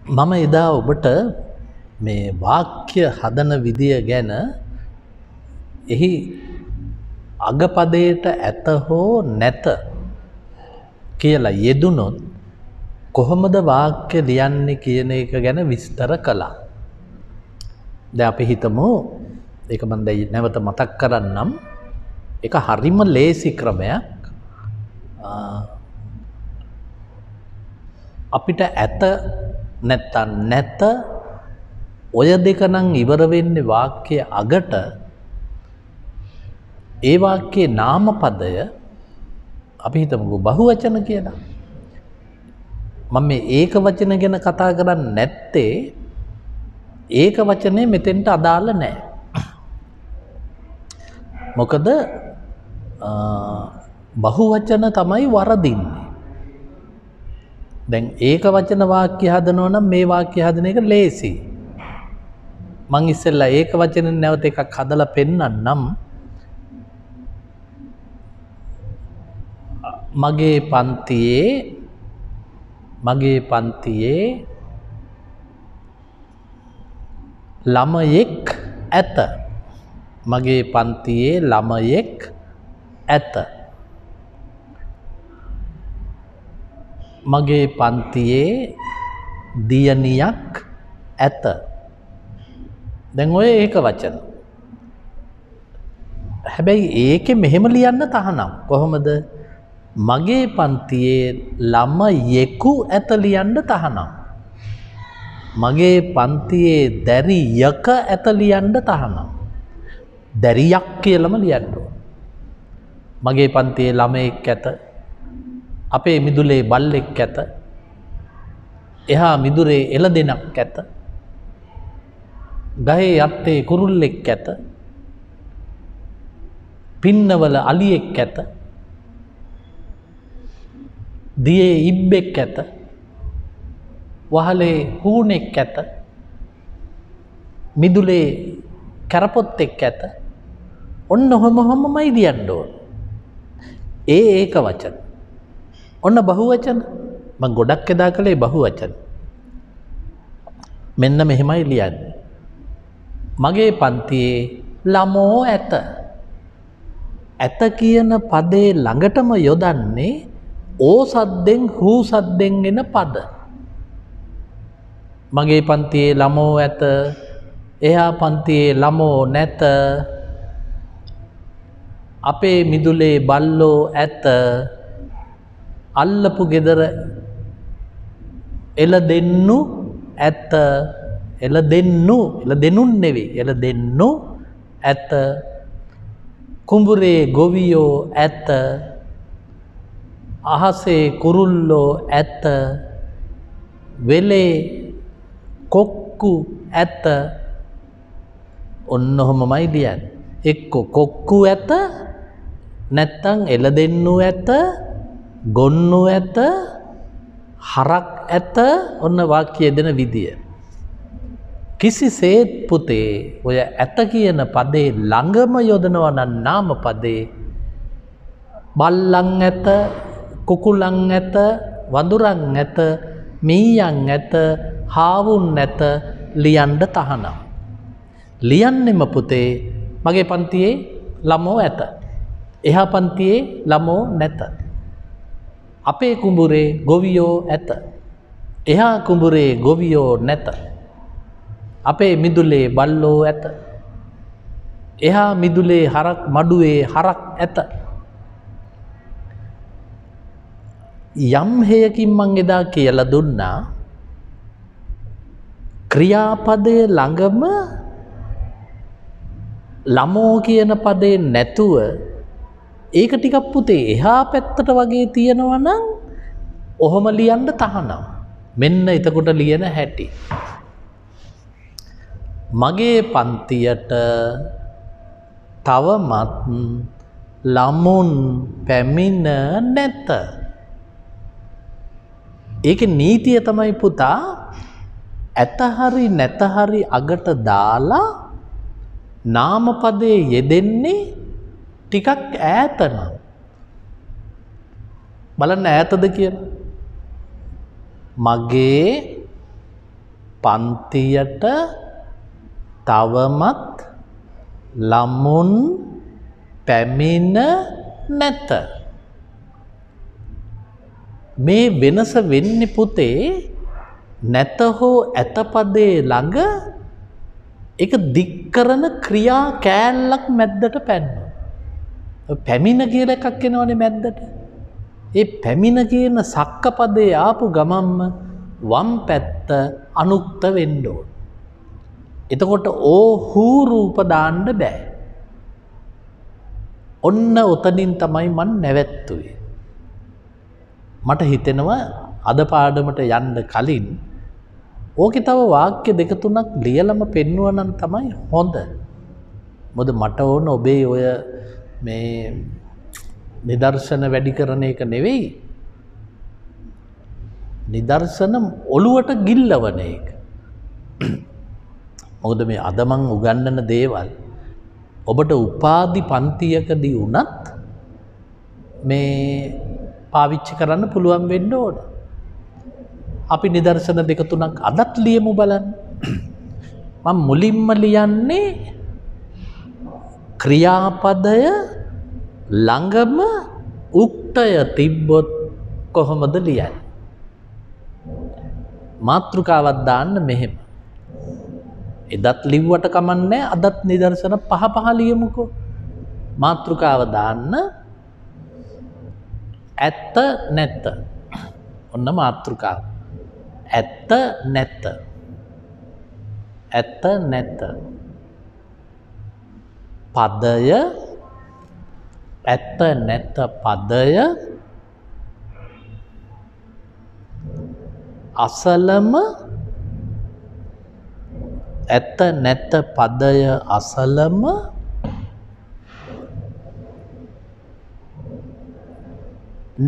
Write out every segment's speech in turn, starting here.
මම එදා ඔබට මේ වාක්‍ය හදන විදිය ගැන එහි අගපදයට ඇත හෝ නැත කියලා යෙදුනොත් කොහොමද වාක්‍ය ලියන්නේ කියන එක ගැන විස්තර කළා. දැන් අපි හිතමු ඒක මම දැන් නැවත මතක් කරන්නම්. ඒක හරිම ලේසි ක්‍රමයක්. අපිට ඇත නැත්තම් නැත ඔය දෙක නම් ඉවර වෙන්නේ වාක්‍යයේ අගට. ඒ වාක්‍යයේ නාමපදය අපි හිතමුකෝ බහුවචන කියලා. මම මේ ඒක වචන ගැන කතා කරන්නේ නැත්තේ ඒක වචනේ මෙතෙන්ට අදාළ නැහැ. මොකද බහුවචන තමයි වරදින්නේ. දැන් ඒක වචන වාක්‍ය හදනවා නම් මේ වාක්‍ය හදන එක ලේසි. මං ඉස්සෙල්ලා ඒක වචනෙන් නැවත එකක් හදලා පෙන්නන්නම්. මගේ පන්තියේ ළමයෙක් ඇත. මගේ පන්තියේ ළමයෙක් ඇත. මගේ පන්තියේ දියණියක් ඇත. දැන් ඔය ඒක වචන. හැබැයි ඒකේ මෙහෙම ලියන්න තහනම්. කොහොමද? මගේ පන්තියේ ළමයෙකු ඇත ලියන්න තහනම්. මගේ පන්තියේ දැරියක ඇත ලියන්න තහනම්. දැරියක් කියලාම ලියන්න ඕන. මගේ පන්තියේ ළමයෙක් ඇත. අපේ මිදුලේ බල්ලෙක් ඇත. එහා මිදුරේ එළදෙනක් ඇත. ගහේ යත්තේ කුරුල්ලෙක් ඇත. පින්නවල අලියෙක් ඇත. දියේ ඉබ්බෙක් ඇත. වහලේ හූනෙක් ඇත. මිදුලේ කරපොත්තෙක් ඇත. ඔන්න ඔහොමමයි ලියන්න ඕන. ඒක වචන. ඔන්න බහුවචන. මම ගොඩක් එදා කළේ බහුවචන. මෙන්න මෙහෙමයි ලියන්නේ. මගේ පන්තියේ ළමෝ ඇත. ඇත කියන පදේ ළඟටම යොදන්නේ ඕ සද්දෙන් හූ සද්දෙන් එන පද. මගේ පන්තියේ ළමෝ ඇත. එහා පන්තියේ ළමෝ නැත. අපේ මිදුලේ බල්ලෝ ඇත. අල්ලපු ගෙදර එළදෙන්නු ඇත. එළදෙන්නුන් නෙවෙයි. එළදෙන්නු ඇත. කුඹුරේ ගොවියෝ ඇත. අහසේ කුරුල්ලෝ ඇත. වෙලේ කොක්කු ඇත. ඔන්න ඔහොමමයි ලියන්නේ. එක්ක කොක්කු ඇත නැත්තම් එළදෙන්නු ඇත. ගොන්නු ඇත. හරක් ඇත. ඔන්න වාක්‍යය දෙන විදිය. කිසිසේත් පුතේ ඔය ඇත කියන පදේ ළඟම යොදනවා නම් නාම පදේ බල්ලන් ඇත, කුකුලන් ඇත, වඳුරන් ඇත, මීයන් ඇත, හාවුන් ඇත ලියන්න තහනම්. ලියන්නෙම පුතේ මගේ පන්තියේ ළමෝ ඇත. එහා පන්තියේ ළමෝ නැත. අපේ කුඹුරේ ගොවියෝ ඇත. එහා කුඹුරේ ගොවියෝ නැත. අපේ මිදුලේ බල්ලෝ ඇත. එහා මිදුලේ මඩුවේ හරක් ඇත. යම් හේයකින් මං එදා කියලා දුන්නා ක්‍රියාපදයේ ළඟම ළමෝ කියන පදේ නැතුව ඒක ටිකක් පුතේ එහා පැත්තට වගේ තියෙනවා නම් ඔහොම ලියන්න තහනම්. මෙන්න එතකොට ලියන හැටි. මගේ පන්තියට තවමත් ළමුන් පැමිණ නැත. ඒකේ නීතිය තමයි පුතා ඇත හරි නැත හරි අගට දාලා නාමපදයේ යෙදෙන්නේ ටිකක් ඈත නම්. බලන්න ඈතද කියලා. මගේ පන්තියට තවමත් ළමුන් පැමිණ නැත. මේ වෙනස වෙන්නේ පුතේ නැත හෝ ඇත පදයේ ළඟ එක දික් කරන ක්‍රියා කෑල්ලක් මැද්දට පැන්නුවා. පැමිණ කියලා එකක් එනවනේ මැද්දට. ඒ පැමිණ කියන සක්ක පදයේ ආපු ගමම්ම වම් පැත්ත අනුක්ත වෙන්න ඕන. එතකොට ඕ හූ රූප දාන්න බෑ. ඔන්න උතනින් තමයි මන් නැවැත්තුවේ. මට හිතෙනවා අද පාඩමට යන්න කලින් ඕකේ තව වාක්‍ය දෙක තුනක් ලියලම පෙන්නුවා නම් තමයි හොඳ. මොකද මට ඕන ඔබේ ඔය මේ නිදර්ශන වැඩි කරන එක නෙවෙයි. නිදර්ශන ඔළුවට ගිල්ලවන එක. මොකද මේ අද මං උගන්වන දේවල් ඔබට උපාධි පන්තියකදී වුණත් මේ පාවිච්චි කරන්න පුළුවන් වෙන්න ඕන. අපි නිදර්ශන දෙක තුනක් අදත් ලියමු බලන්න. මම මුලින්ම ලියන්නේ ක්‍රියාපදය ළඟම උක්තය තිබ්බොත් කොහොමද ලියන්නේ? මාතෘකාවක් දාන්න මෙහෙම. එදත් ලිව්වට කමන්නේ අදත් නිදර්ශන පහ ලියමුකෝ. මාතෘකාව දාන්න ඇත්ත නැත්ත. ඔන්න මාතෘකාව. ඇත්ත නැත්ත. ඇත්ත නැත්ත. පදය ඇත්ත නැත්ත පදය අසලම ඇත්ත නැත්ත පදය අසලම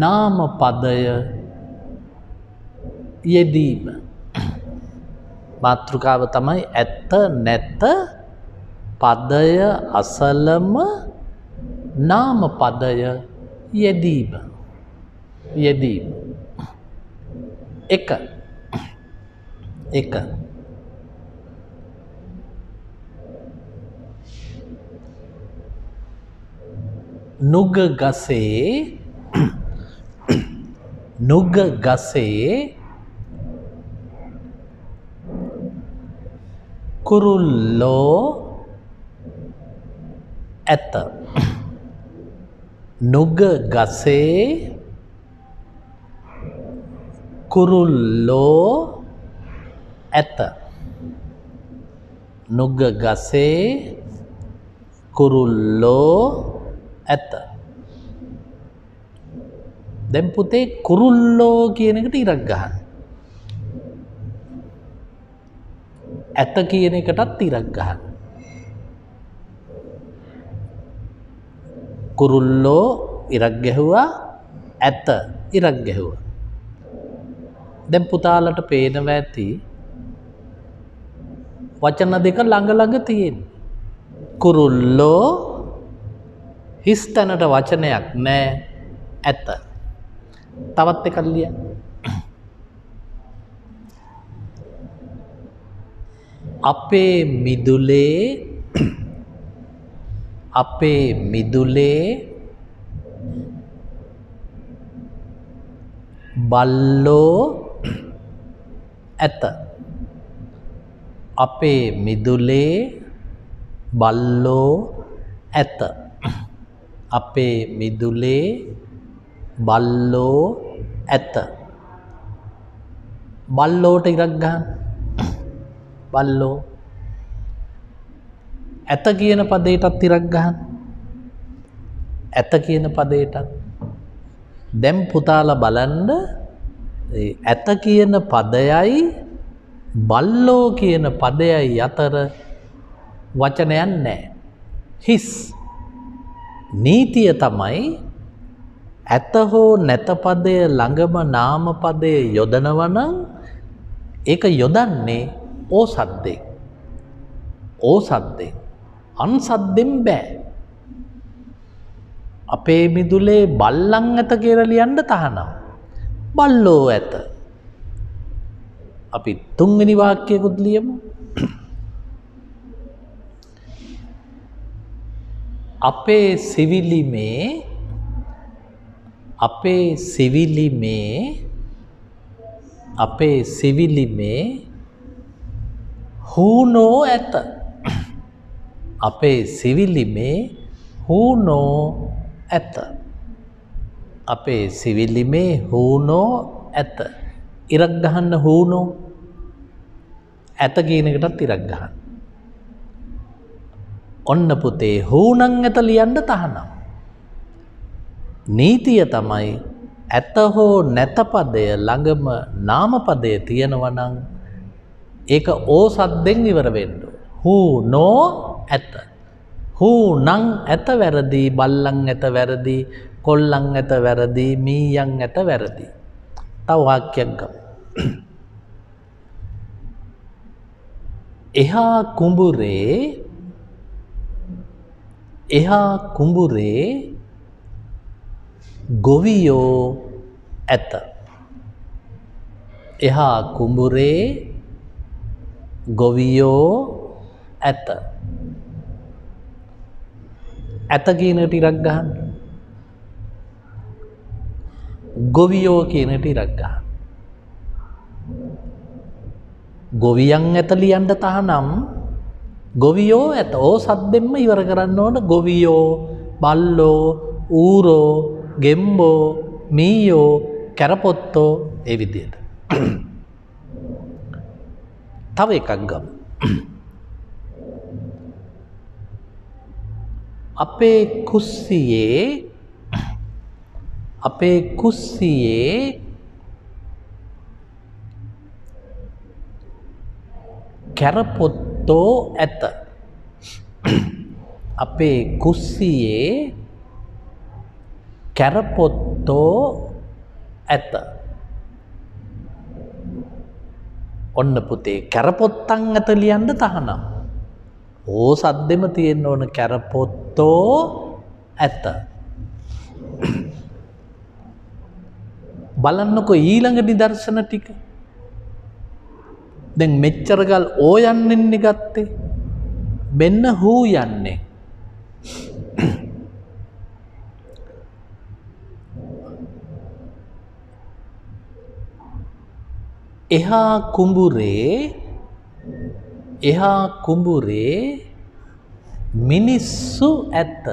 නාම පදය යෙදීම. මාතෘකාව තමයි ඇත්ත නැත්ත පදය අසලම නාම පදය යෙදීම. යෙදීම. එක. නුග ගසේ කුරුල්ලෝ ඇත. නුග ගසේ කුරුල්ලෝ ඇත. නුග ගසේ කුරුල්ලෝ ඇත. දැන් පුතේ කුරුල්ලෝ කියන එකට ඉරක් ගහන්න. ඇත කියන එකටත් ඉරක් ගහන්න. කුරුල්ලෝ ඉරක් ගැහුවා, ඇත ඉරක් ගැහුවා. දැන් පුතාලට පේනවා ඇති වචන දෙක ළඟ ළඟ තියෙන්නේ. කුරුල්ලෝ හිස් තැනට වචනයක් නෑ, ඇත. තවත් එකක් ලියන්න. අපේ මිදුලේ බල්ලෝ ඇත. අපේ මිදුලේ බල්ලෝ ඇත. අපේ මිදුලේ බල්ලෝ ඇත. බල්ලෝට ඉරක් ගන්න. බල්ලෝ. ඇත කියන පදයටත් ඉරක් ගන්න. ඇත කියන පදයටත්. දැන් පුතාලා බලන්න ඇත කියන පදයයි බල්ලෝ කියන පදයයි අතර වචනයක් නැහැ. හිස්. නීතිය තමයි ඇත හෝ නැත පදය ළඟම නාම පදය යොදනවා නම් ඒක යොදන්නේ ඕ සද්දෙන්. ඕ සද්දෙන්. අන් සද්දෙන් බෑ. අපේ මිදුලේ බල්ලන් ඇත කියලා ලියන්න තහනම්. බල්ලෝ ඇත. අපි තුන්වෙනි වාක්‍යයකුත් ලියමු. අපේ සිවිලිමේ හූනෝ ඇත. අපේ සිවිලිමේ හූනෝ ඇත. අපේ සිවිලිමේ හූනෝ ඇත. ඉරක් ගහන්න හූනෝ ඇත කියන එකටත් ඉරක් ගහන්න. ඔන්න පුතේ හූනං ඇත ලියන්න තහනම්. නීතිය තමයි ඇත හෝ නැත පදය ළඟම නාමපදය තියෙනවා නම් ඒක ඕ සද්දෙන් ඉවර වෙන්න ඕන. හූනෝ ඇත. හූනං ඇත වැරදි, බල්ලන් ඇත වැරදි, කොල්ලන් ඇත වැරදි, මීයන් ඇත වැරදි. තව වාක්‍යයක් ගමු. එහා කුඹුරේ ගොවියෝ ඇත. එහා කුඹුරේ ගොවියෝ ඇත. ඇත කියන ටිකක් ගහන්න. ගොවියෝ කියන ටිකක් ගහන්න. ගොවියන් ඇත ලියන්න තහනම් ගොවියෝ ඇත. ඕ සද්දෙන්ම ඉවර කරන්න ඕන. ගොවියෝ, බල්ලෝ, ඌරෝ, ගෙම්බෝ, මීයෝ, කැරපොත්තෝ ඒ විදියට. තව එකක් ගමු. අපේ කුස්සියේ කැරපොත්තෝ ඇත. අපේ කුස්සියේ කැරපොත්තෝ ඇත. ඔන්න පුතේ කැරපොත්තන් ඇත ලියන්න තහනම්. ඕ සද්දෙම තියෙන්න ඕන. කැරපොත්තෝ ඇත. බලන්නකො ඊළඟ නිදර්ශන ටික. දැන් මෙච්චර ගල් ඕ යන්නෙන්නේ ගත්තේ. මෙන්න හූ යන්නේ. එහා කුඹුරේ මිනිස්සු ඇත.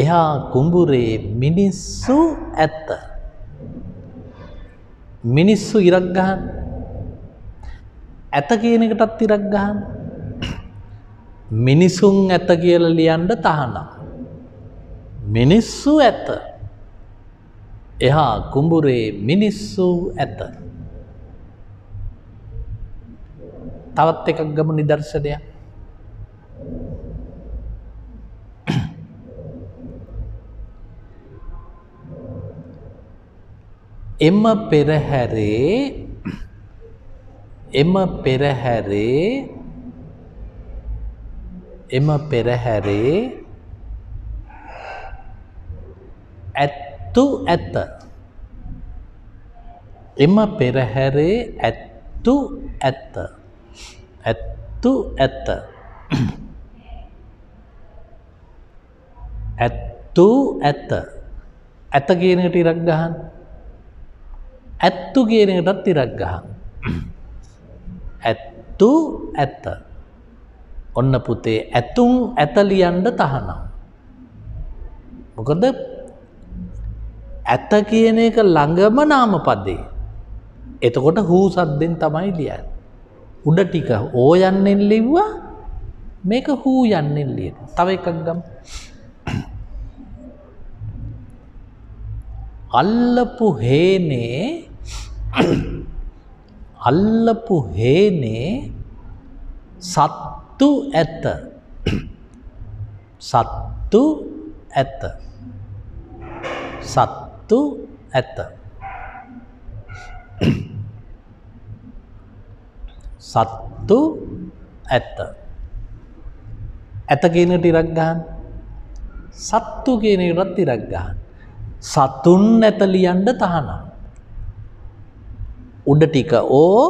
එහා කුඹුරේ මිනිස්සු ඇත. මිනිස්සු ඉරක් ගහන්න. ඇත කියන එකටත් ඉරක් ගහන්න. මිනිසුන් ඇත කියලා ලියන්න තහනම්. මිනිස්සු ඇත. එහා කුඹුරේ මිනිස්සු ඇත. තවත් එකක් ගමු නිදර්ශනයක්. එම පෙරහැරේ ඇත්තු ඇත. එම පෙරහැරේ ඇත්තු ඇත. ඇත්තු ඇත. ඇත්තු ඇත. ඇත කියන එකට ඉරක් ගහන්න. ඇත්තු කියන එකටත් ඉරක් ගහන්න. ඇත්තු ඇත. ඔන්න පුතේ ඇතුන් ඇත ලියන්න තහනම්. මොකද ඇත කියන එක ළඟම නාමපදේ. එතකොට හූ සද්දෙන් තමයි ලියන්නේ. උඩ ටික ඕ යන්නෙන් ලිව්වා. මේක හූ යන්නෙන් ලියනවා. තව එකක් ගමු. අල්ලපු හේනේ සත්තු ඇත. සත්තු ඇත. සත්තු ඇත. සත්තු ඇත. ඇත කියන එකට ඉරක් ගහන්න. සත්තු කියන එකටත් ඉරක් ගහන්න. සතුන් ඇත ලියන්න තහනම්. උඩ ටික ඕ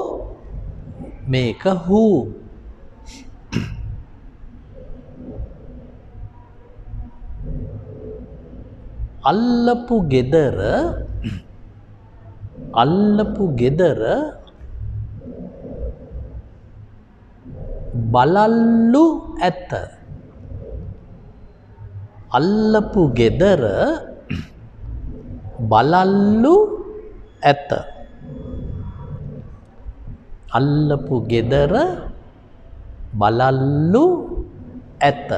මේක හූ. අල්ලපු ගෙදර බලල්ලු ඇත. අල්ලපු ගෙදර බලල්ලු ඇත. අල්ලපු ගෙදර බලල්ලු ඇත.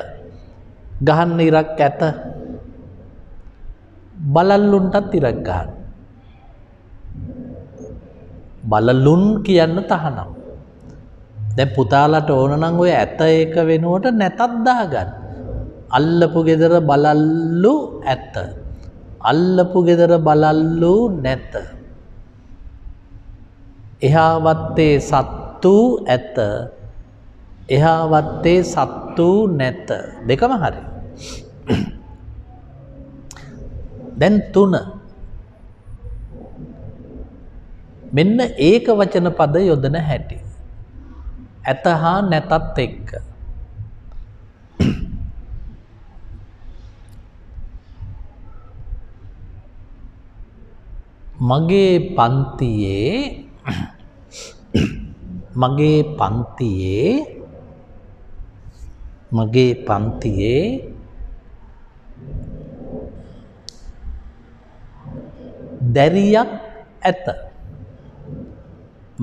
ගහන්න ඉරක් ඇත. බලල්ලුන්ටත් ඉරක් ගහන්න. බලලුන් කියන්න තහනම්. දැන් පුතාලට ඕන නම් ඔය ඇත එක වෙනුවට නැතත් දාගන්න. අල්ලපු ගෙදර බලල්ලු ඇත. අල්ලපු ගෙදර බලල්ලු නැත. එහා වත්තේ සත්තු ඇත. එහා වත්තේ සත්තු නැත. දෙකම හරි. දැන් 3. මෙන්න ඒක වචන පද යොදන හැටි. ඇත හා නැතත් එක්ක. මගේ පන්තියේ දැරියක් ඇත.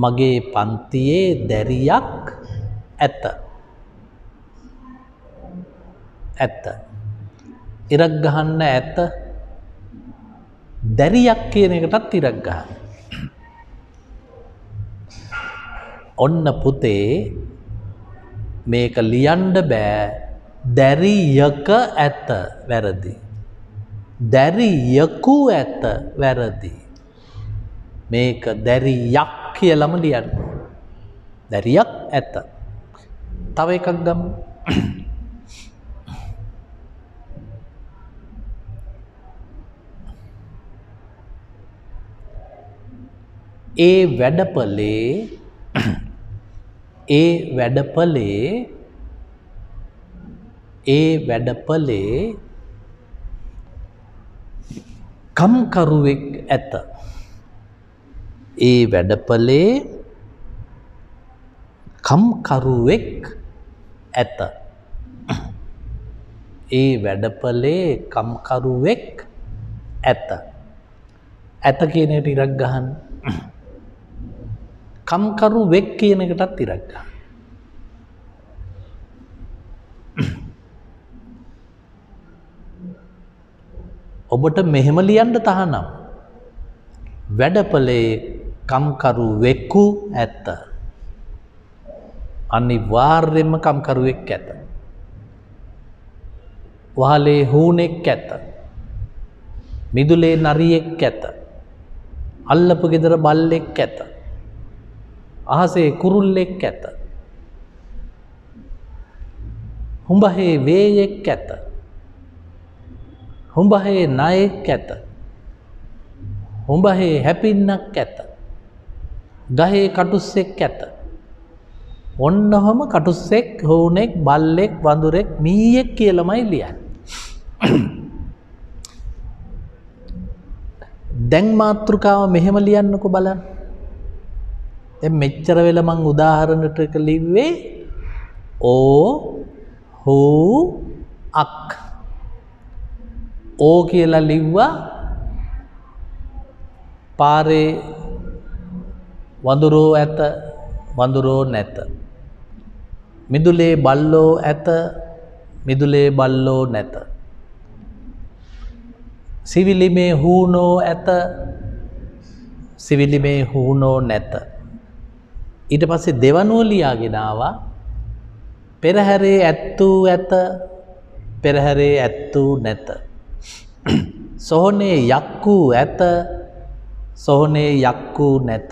මගේ පන්තියේ දැරියක් ඇත. ඉරක් ගහන්න ඇත. දැරියක් කියන එකටත් ඉරක් ගහන්න. ඔන්න පුතේ මේක ලියන්න බෑ. දැරියක ඇත වැරදි. දැරියකු ඇත වැරදි. මේක දැරියක් කියලම ලියන්න. දැරියක් ඇත. තව එකක් ගමු. ඒ වැඩපලේ කම්කරුවෙක් ඇත. ඒ වැඩපලේ කම්කරුවෙක් ඇත. ඒ වැඩපලේ කම්කරුවෙක් ඇත. ඇත කියන එකට ඉරක් ගහන්න. කම්කරුවෙක් කියන එකටත් ඉරක් ගහන්න. ඔබට මෙහෙම ලියන්න තහනම්. වැඩපලේ කම්කරුවෙකු ඇත. අනිවාර්යෙන්ම කම්කරුවෙක් ඇත. වහලේ හූනෙක් ඇත. මිදුලේ නරියෙක් ඇත. අල්ලපු ගෙදර බල්ලෙක් ඇත. අහසේ කුරුල්ලෙක් ඇත. හුඹහේ වේයෙක් ඇත. හුඹහේ නයෙක් ඇත. හුඹහේ හැපින්නක් ඇත. ගහේ කටුස්සෙක් ඇත. ඔන්නහම කටුස්සෙක්, හෝනෙක්, බල්ලෙක්, වඳුරෙක්, මීයෙක් කියලාමයි ලියන්නේ. දැන් මාතෘකාව මෙහෙම ලියන්නකෝ බලන්න. දැන් මෙච්චර වෙලා මං උදාහරණ ටික ලිව්වේ ඕ, හූ, අක්. ඕ කියලා ලිව්වා පාරේ වඳුරෝ ඇත, වඳුරෝ නැත. මිදුලේ බල්ලෝ ඇත, මිදුලේ බල්ලෝ නැත. සිවිලිමේ හූනෝ ඇත, සිවිලිමේ හූනෝ නැත. ඊට පස්සේ දෙවනුව ලියාගෙන ආවා පෙරහැරේ ඇත්තූ ඇත, පෙරහැරේ ඇත්තූ නැත. සොහොනේ යක්කූ ඇත, සොහොනේ යක්කූ නැත.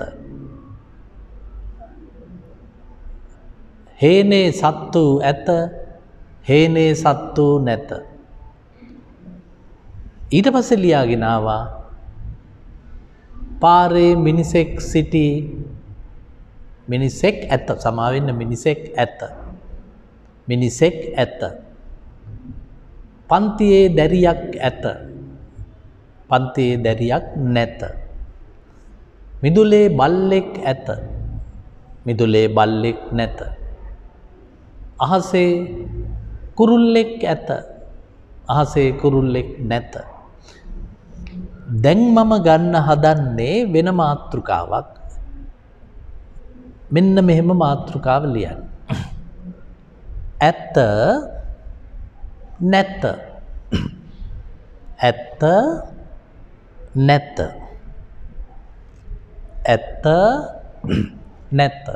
හේනේ සත්තු ඇත, හේනේ සත්තු නැත. ඊට පස්සේ ලියාගෙන ආවා පාරේ මිනිසෙක් සිටි මිනිසෙක් ඇත සමාවෙන්න මිනිසෙක් ඇත මිනිසෙක් ඇත පන්තියේ දැරියක් ඇත පන්තියේ දැරියක් නැත මිදුලේ බල්ලෙක් ඇත මිදුලේ බල්ලෙක් නැත අහසේ කුරුල්ලෙක් ඇත අහසේ කුරුල්ලෙක් නැත දැන් මම ගන්න හදන්නේ වෙන මාතෘකාවක් මෙන්න මෙහෙම මාතෘකාව ලියන්න ඇත නැත ඇත නැත ඇත නැත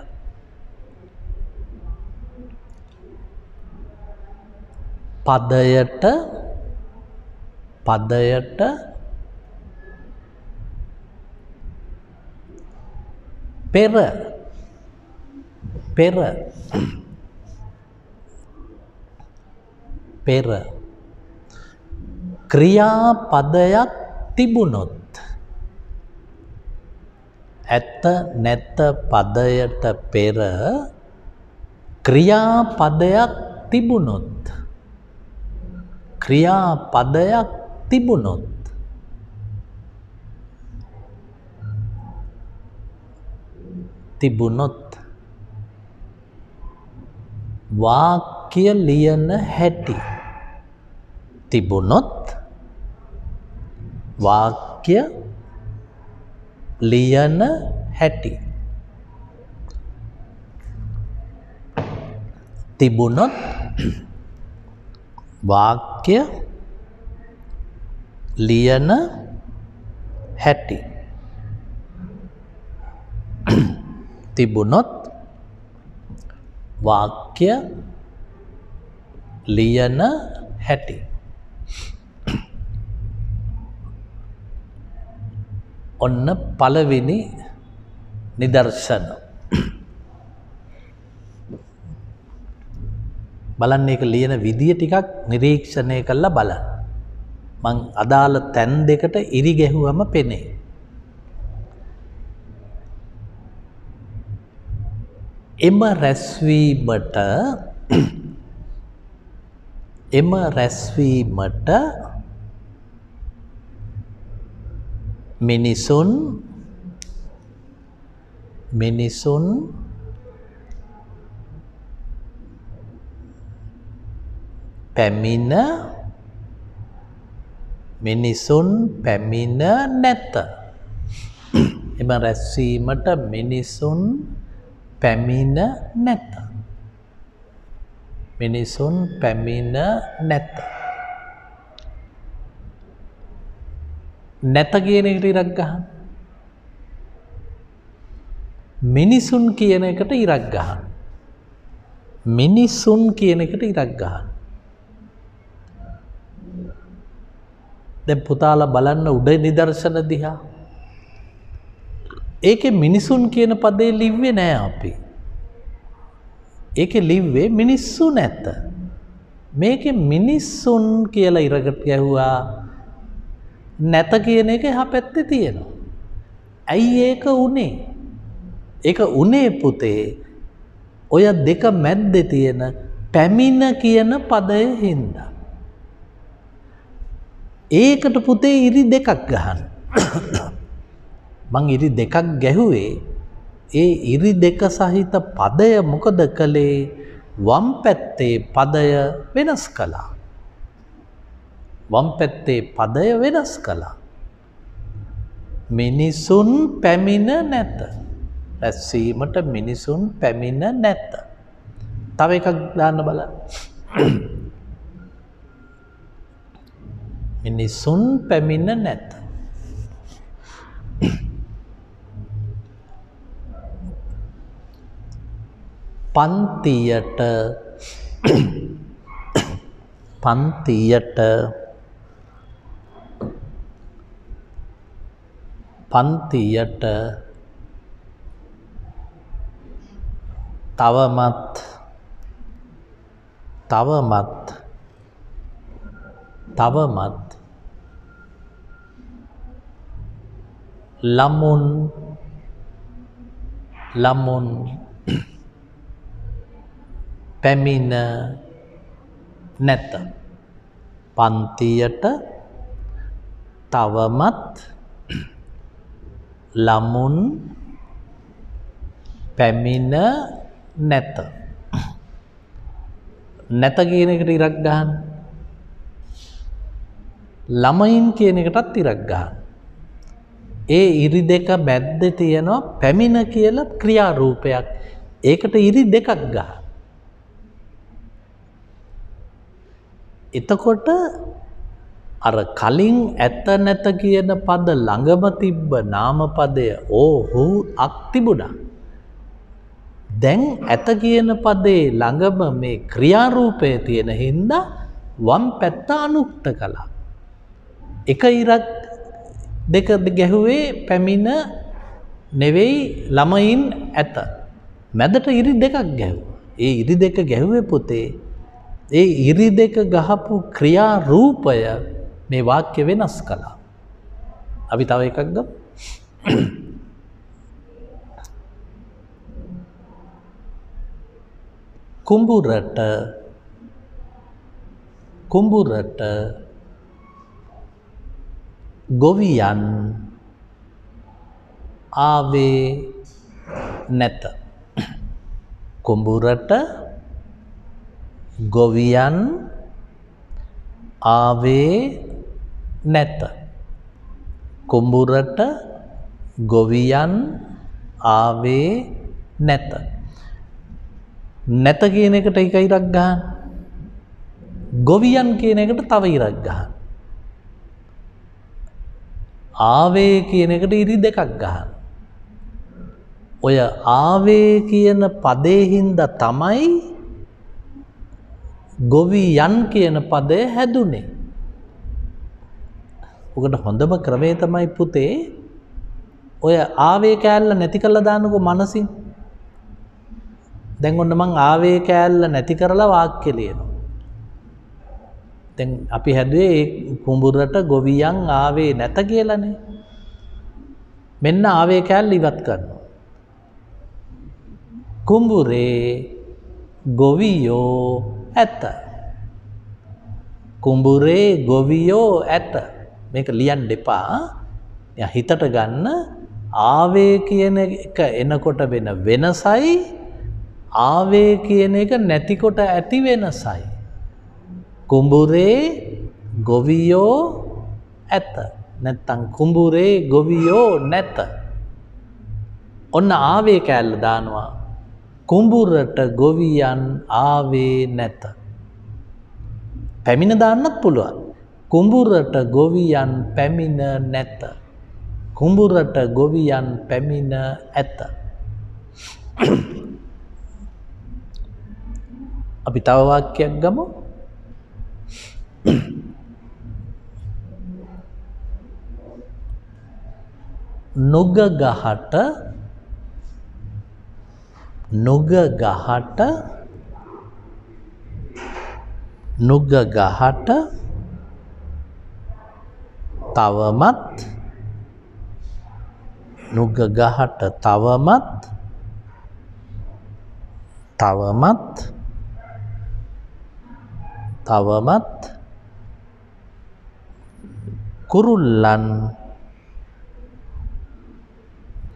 පදයට පෙර ක්‍රියාපදයක් තිබුණොත් ඇත නැත පදයට පෙර ක්‍රියාපදයක් තිබුණොත් වාක්‍ය ලියන හැටි තිබුණොත් වාක්‍ය ලියන හැටි තිබුණොත් වාක්‍ය ලියන හැටි තිබුණොත් වාක්‍ය ලියන හැටි ඔන්න පළවෙනි නිදර්ශන බලන්න ඒක ලියන විදිය ටිකක් නිරීක්ෂණය කරලා බලන්න මං අදාළ තැන් දෙකට ඉරි ගැහුවම පෙනේ එම රැස්වීමට මිනිසුන් පැමිණ නැත එම රැස්වීමට මිනිසුන් පැමිණ නැත නැත කියන එකට ඉරක් ගහන්න මිනිසුන් කියන එකට ඉරක් ගහන්න දැන් පුතාලා බලන්න උඩ නිදර්ශන දිහා ඒකේ මිනිසුන් කියන පදේ ලිව්වේ නෑ අපි ඒකේ ලිව්වේ මිනිස්සු නැත මේකේ මිනිස්සුන් කියලා ඉරකට ගැහුවා නැත කියන එක එහා පැත්තේ තියෙනවා ඇයි ඒක උනේ පුතේ ඔය දෙක මැද්දේ තියෙන පැමිණ කියන පදය හින්දා ඒකට පුතේ ඉරි දෙකක් ගහන්න මං ඉරි දෙකක් ගැහුවේ ඒ ඉරි දෙක සහිත පදය මොකද කළේ වම් පැත්තේ පදය වෙනස් කළා මිනිසුන් පැමිණ නැත රැස්වීමට මිනිසුන් පැමිණ නැත තව එකක් දාන්න බලන්න මිනිසුන් පැමිණ නැත පන්තියට තවමත් ළමුන් ළමුන් පැමිණ නැත. පන්තියට තවමත් ළමුන් පැමිණ නැත. නැත කියන එකට ඉරක් ගන්න. ළමයින් කියන එකටත් ඉරක් ගන්න. ඒ ඉරි දෙක මැද්දේ තියෙනවා පැමිණ කියලා ක්‍රියාරූපයක්. ඒකට ඉරි දෙකක් ගන්න. එතකොට අර කලින් ඇත නැත කියන පද ළඟම තිබ්බ නාමපදය ඕහු අක් තිබුණා. දැන් ඇත කියන පදේ ළඟම මේ ක්‍රියාරූපය තියෙන හින්දා වම් පැත්ත අනුක්ත කළා. එක ඉරක් දෙක ගැහුවේ පැමිණ නෙවෙයි ළමයින් ඇත. මැදට ඉරි දෙකක් ගැහුවා. ඒ ඉරි දෙක ගැහුවේ පුතේ ඒ ඉරි දෙක ගහපු ක්‍රියාරූපය මේ වාක්‍ය වෙනස් කළා. අපි තව එකක් ගමු. කුඹුරට ගොවියන් ආවේ නැත. කුඹුරට ගොවියන් ආවේ නැත. කුඹුරට ගොවියන් ආවේ නැත. නැත කියන එකට එක ඉරක් ගන්න. ගොවියන් කියන එකට තව ඉරක් ගන්න. ආවේ කියන එකට ඉරි දෙකක් ගන්න. ඔය ආවේ කියන පදේ හින්දා තමයි ගොවියන් කියන පදය හැදුනේ. ඔකට හොඳම ක්‍රමේ තමයි පුතේ ඔය ආවේ කෑල්ල නැති කරලා දාන්නකෝ මනසින්. දැන් ඔන්න මං ආවේ කෑල්ල නැති කරලා වාක්‍ය ලියනවා. දැන් අපි හැදුවේ කුඹුරට ගොවියන් ආවේ නැත කියලානේ. මෙන්න ආවේ කෑල්ල ඉවත් කරනවා. කුඹුරේ ගොවියෝ ඇත. කුඹුරේ ගොවියෝ ඇත. මේක ලියන්න එපා. හිතට ගන්න ආවේ කියන එක එනකොට වෙන වෙනසයි ආවේ කියන එක නැතිකොට ඇති වෙනසයි. කුඹුරේ ගොවියෝ ඇත. නැත්තම් කුඹුරේ ගොවියෝ නැත. ඔන්න ආවේ කෑල්ල දානවා. කුඹුරට ගොවියන් ආවේ නැත. පැමිණ දාන්නත් පුළුවන්. කුඹුරට ගොවියන් පැමිණ නැත. කුඹුරට ගොවියන් පැමිණ ඇත. අපි තව වාක්‍යයක් ගමු. නුගගහට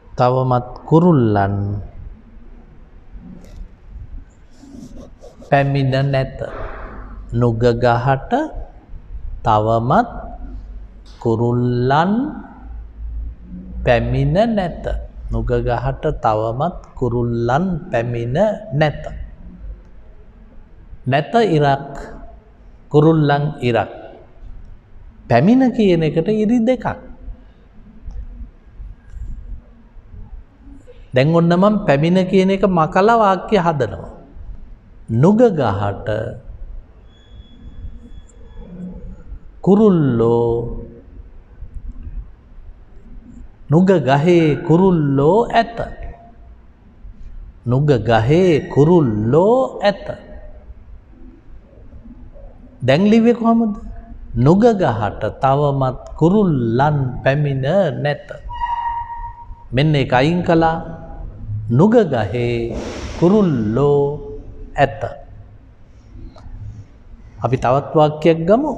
තවමත් කුරුල්ලන් පැමිණ නැත. නුගගහට තවමත් කුරුල්ලන් පැමිණ නැත. නුගගහට තවමත් කුරුල්ලන් පැමිණ නැත. නැත ඉරක් කුරුල්ලන් ඉරක්. පැමිණ කියන එකට ඉරි දෙකක්. දැන් ඔන්න මම පැමිණ කියන එක මකලා වාක්‍ය හදනවා. නුගගහට කුරුල්ලෝ නුගගහේ කුරුල්ලෝ ඇත. නුගගහේ කුරුල්ලෝ ඇත. දැන් ලිව්වේ කොහමද? නුගගහට තවමත් කුරුල්ලන් පැමිණ නැත. මෙන්න ඒක අයින් කළා. නුග ගහේ කුරුල්ලෝ ඇත. අපි තවත් වාක්‍යයක් ගමු.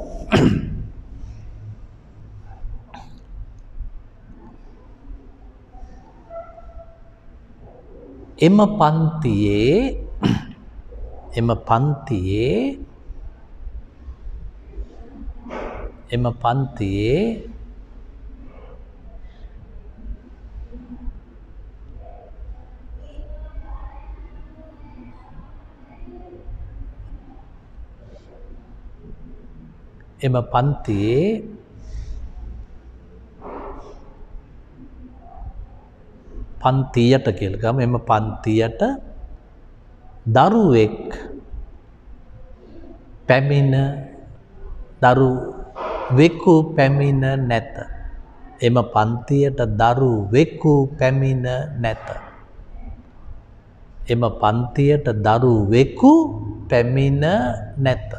එම පන්තියේ පන්තියට කියලා ගමු. එම පන්තියට දරුවෙක් පැමිණ නැත. එම පන්තියට දරුවෙකු පැමිණ නැත. එම පන්තියට දරුවෙකු පැමිණ නැත.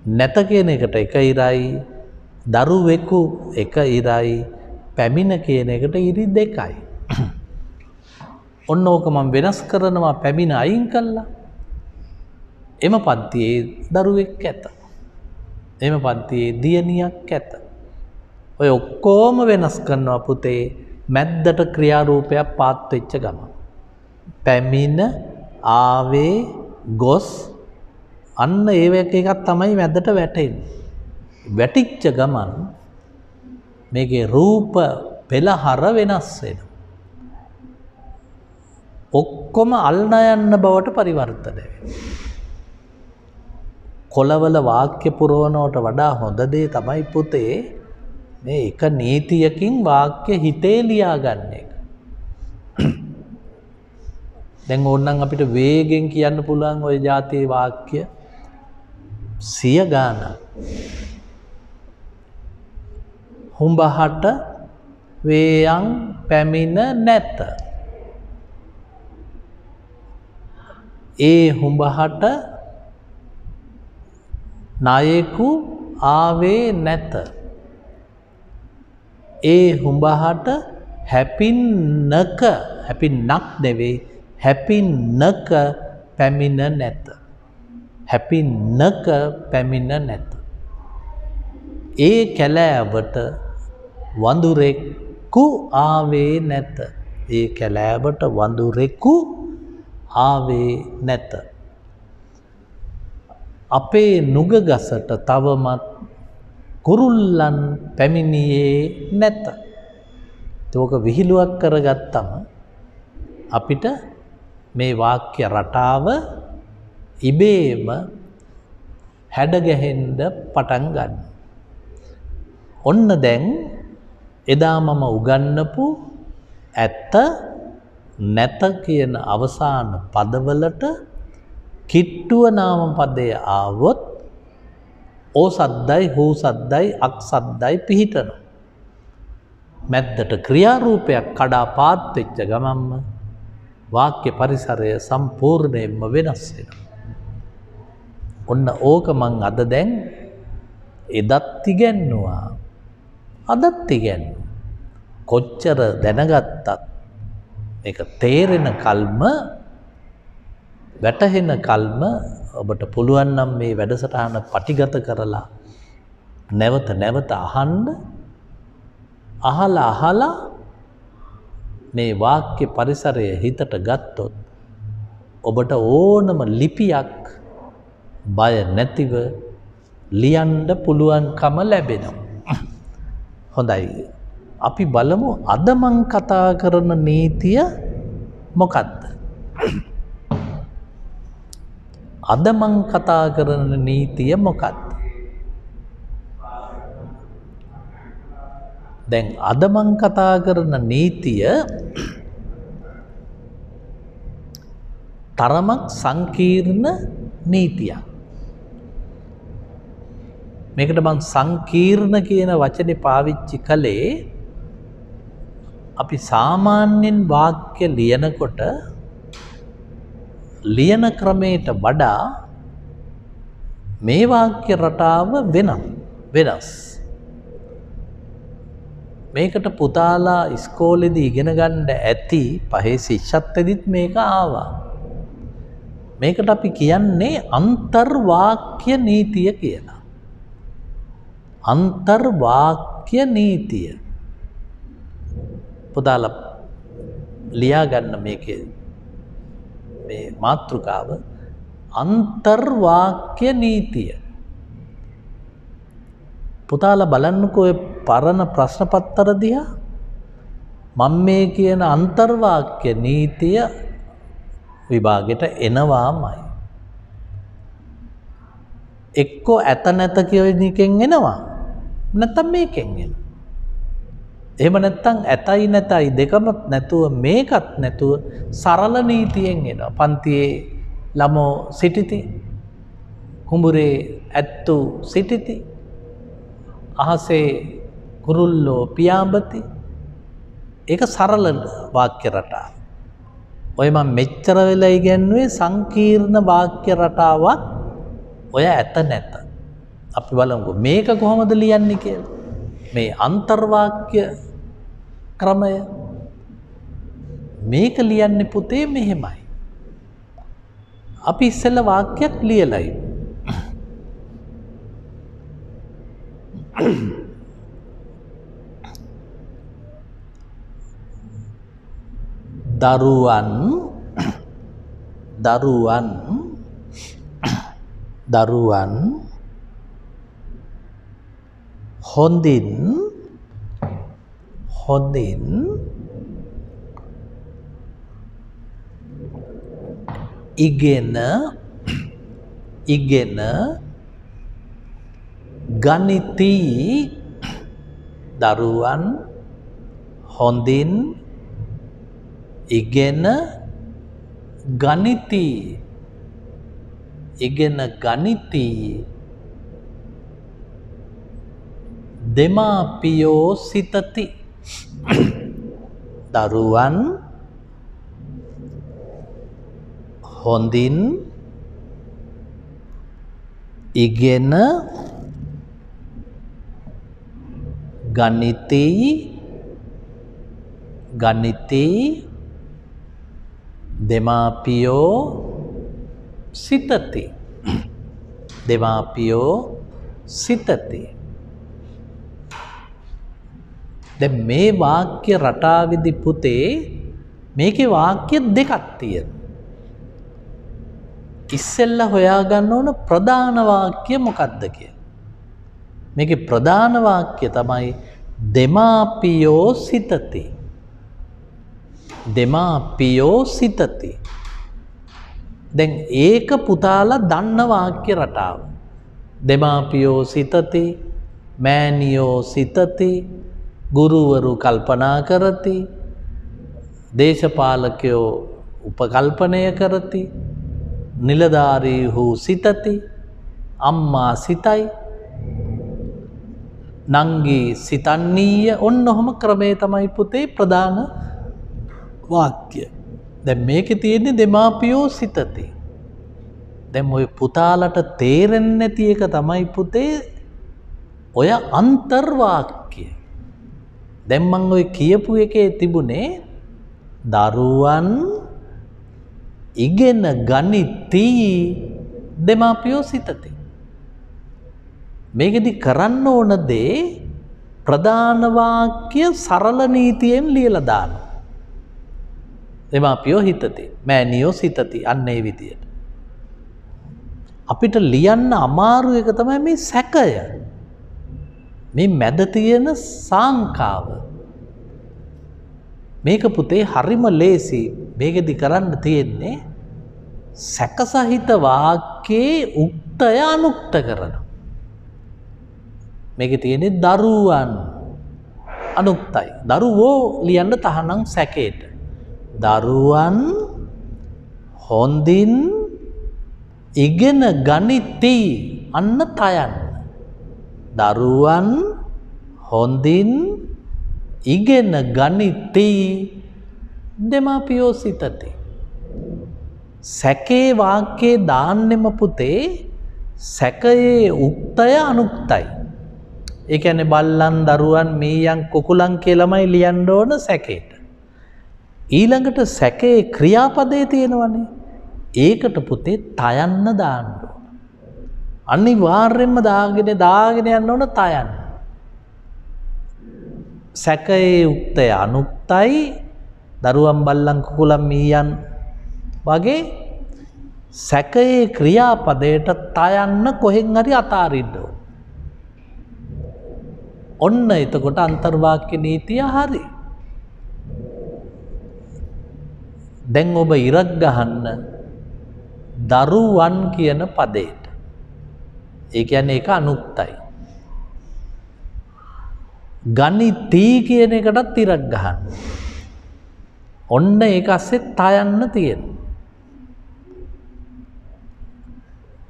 නැත කියන එකට එක ඉරයි, දරුවෙකු එක ඉරයි, පැමිණ කියන එකට ඉරි දෙකයි. ඔන්න ඕක මම වෙනස් කරනවා පැමිණ අයින් කළා. එම පන්තියේ දරුවෙක් ඇත. එම පන්තියේ දියණියක් ඇත. ඔය ඔක්කොම වෙනස් කරනවා පුතේ මැද්දට ක්‍රියාරූපයක් පාත් වෙච්ච ගමන්. පැමිණ, ආවේ, ගොස්, අන්න ඒව එකක් තමයි මැද්දට වැටෙන්නේ. වැටිච්ච ගමන් මේකේ රූප පෙළහර වෙනස් වෙනවා. ඔක්කොම අල්න යන්න බවට පරිවර්තනය වෙනවා. කොළවල වාක්‍ය පුරවනවට වඩා හොඳ දේ තමයි පුතේ මේ එක නීතියකින් වාක්‍ය හිතේ ලියා ගන්න එක. දැන් ඕනනම් අපිට වේගෙන් කියන්න පුළුවන් ওই જાතියේ වාක්‍ය 100 ගානක්. හුඹහට වේයන් පැමිණ නැත. ඒ හුඹහට නායකු ආවේ නැත. ඒ හුඹහට හැපින්නක පැමිණ නැත. හැපින්නක පැමිණ නැත. ඒ කැලෑවට වඳුරෙකු ආවේ නැත. ඒ කැලෑවට වඳුරෙකු ආවේ නැත. අපේ නුග ගසට තවමත් කුරුල්ලන් පැමිණියේ නැත. ඒක විහිළුවක් කරගත්තම අපිට මේ වාක්‍ය රටාව ඉබේම හැඩගැහෙන්න පටන් ගන්න. ඔන්න දැන් එදා මම උගන්වපු ඇත්ත නැත කියන අවසාන පදවලට කිට්ටුව නාම පදය ආවොත් ඕ සද්දයි හූ සද්දයි අක් සද්දයි පිහිටනවා. මැද්දට ක්‍රියාරූපයක් කඩා පාත් වෙච්ච ගමන්ම වාක්‍ය පරිසරය සම්පූර්ණයෙන්ම වෙනස් වෙනවා. ඔන්න ඕක මං අද දැන් එදත් ඉගැන්නුවා. අදත් ඉගැන්නුවා. කොච්චර දැනගත්තත් මේක තේරෙන කල්ම වැටහෙන කල්ම ඔබට පුළුවන් නම් මේ වැඩසටහන පටිගත කරලා නැවත නැවත අහන්න. අහලා මේ වාක්‍ය පරිසරය හිතට ගත්තොත් ඔබට ඕනම ලිපියක් බය නැතිව ලියන්න පුළුවන්කම ලැබෙනවා. හොඳයි. අපි බලමු අද මං කතා කරන නීතිය මොකක්ද? අද මං කතා කරන නීතිය මොකක්ද? දැන් අද මං කතා කරන නීතිය තරමක් සංකීර්ණ නීතියක්. මේකට මං සංකීර්ණ කියන වචනේ පාවිච්චි කළේ අපි සාමාන්‍යයෙන් වාක්‍ය ලියනකොට ලියන ක්‍රමයට වඩා මේ වාක්‍ය රටාව වෙනස්. මේකට පුතාලා ඉස්කෝලේදී ඉගෙන ගන්න ඇති පහේ ශිෂ්‍යත්වෙදිත් මේක ආවා. මේකට අපි කියන්නේ අන්තර්වාක්‍ය නීතිය කියලා. අන්තර්වාක්‍ය නීතිය. පුතාලා ලියා ගන්න මේකේ මේ මාතෘකාව අන්තර්වාක්‍ය නීතිය. පුතාලා බලන්නකෝ ඔය පරණ ප්‍රශ්න පත්තර දිහා. මම මේ කියන අන්තර්වාක්‍ය නීතිය විභාගෙට එනවාමයි. එක්කෝ ඇත නැත කියන එකෙන් එනවා. නැත්නම් මේකෙන් එනවා. එහෙම නැත්නම් ඇතයි නැතයි දෙකම නැතුව මේකත් නැතුව සරල නීතියෙන් එනවා. පන්තියේ ළමෝ සිටිති. කුඹුරේ ඇත්තු සිටිති. අහසේ කුරුල්ලෝ පියාඹති. ඒක සරල වාක්‍ය රටාව. ඔය මම මෙච්චර වෙලා ඉගෙනුවේ සංකීර්ණ වාක්‍ය රටාවක් ඔය ඇත නැත. අපි බලමුකෝ මේක කොහොමද ලියන්නේ කියලා. මේ අන්තර්වාක්‍ය ක්‍රමය මේක ලියන්නේ පුතේ මෙහෙමයි. අපි ඉස්සෙල්ලා වාක්‍යයක් ලියලා ඉමු. දරුවන් හොඳින් ඉගෙන ගනිති. දරුවන් හොඳින් ඉගෙන ගනිති. දෙමාපියෝ සිතති. දරුවන් හොඳින් ඉගෙන ගනිති. දෙමාපියෝ සිතති. දැන් මේ වාක්‍ය රටාවෙදි පුතේ මේකේ වාක්‍ය දෙකක් තියෙනවා. ඉස්සෙල්ලා හොයාගන්න ඕන ප්‍රධාන වාක්‍ය මොකක්ද කියලා. මේකේ ප්‍රධාන වාක්‍ය තමයි දෙමාපියෝ සිතති. දැන් ඒක පුතාලා දන්න වාක්‍ය රටාව. දෙමාපියෝ සිතති, මෑණියෝ සිතති, ගුරුවරු කල්පනා කරති, දේශපාලකයෝ උපකල්පනය කරති, නිලධාරීහු සිතති, අම්මා සිතයි, නංගි සිතන්නීය. ඔන්න ඔහොම ක්‍රමේ තමයි පුතේ ප්‍රධාන වාක්‍ය. දැන් මේකේ තියෙන්නේ දෙමාපියෝ සිතති. දැන් ඔය පුතාලට තේරෙන්නේ නැති එක තමයි පුතේ ඔය අන්තර්වාක්‍ය. දැන් මම ඔය කියපු එකේ තිබුණේ දරුවන් ඉගෙන ගනිති දෙමාපියෝ සිතති. මේකෙදි කරන්න ඕන දේ ප්‍රධාන වාක්‍ය සරල නීතියෙන් ලියලා දානවා. දෙමාපියෝ හිතති, මෑණියෝ සිතති. අන්න ඒ විදියට. අපිට ලියන්න අමාරු එක තමයි මේ සැකය. මේ මැද තියෙන සාංකාව. මේක පුතේ හරිම ලේසි. මේකෙදි කරන්න තියෙන්නේ සැක සහිත වාක්‍යයේ උක්තය අනුක්ත කරන. මේකේ තියෙන්නේ දරුවන් අනුක්තයි. දරුවෝ ලියන්න තහනම් සැකේට. දරුවන් හොඳින් ඉගෙන ගනිති. අන්න තයන්න. දරුවන් හොඳින් ඉගෙන ගනිති දෙමාපියෝ සිතති. සැකේ වාක්‍යයේ දාන්නෙම පුතේ සැකයේ උක්තය අනුක්තයි. ඒ කියන්නේ බල්ලන් දරුවන් මීයන් කුකුලන් කියලාමයි ලියන්න ඕන සැකේට. ඊළඟට සැකේ ක්‍රියාපදයේ තියෙනවනේ. ඒකට පුතේ තයන්න දාන්න ඕන. අනිවාර්යෙන්ම දාගෙන යන්න ඕන තයන්න. සැකයේ උක්තය අනුක්තයි දරුවන් බල්ලන් කුකුලන් මීයන් වගේ සැකයේ ක්‍රියාපදයට තයන්න කොහෙන් හරි අතාරින්න ඕන. ඔන්න එතකොට අන්තර්වාක්‍ය නීතිය හරි. දැන් ඔබ ඉරක් ගහන්න දරුවන් කියන පදයට. ඒ කියන්නේ ඒක අනුක්තයි. ගනිති කියන එකටත් ඉරක් ගහන්න. ඔන්න ඒක ASCII තයන්න තියෙනවා.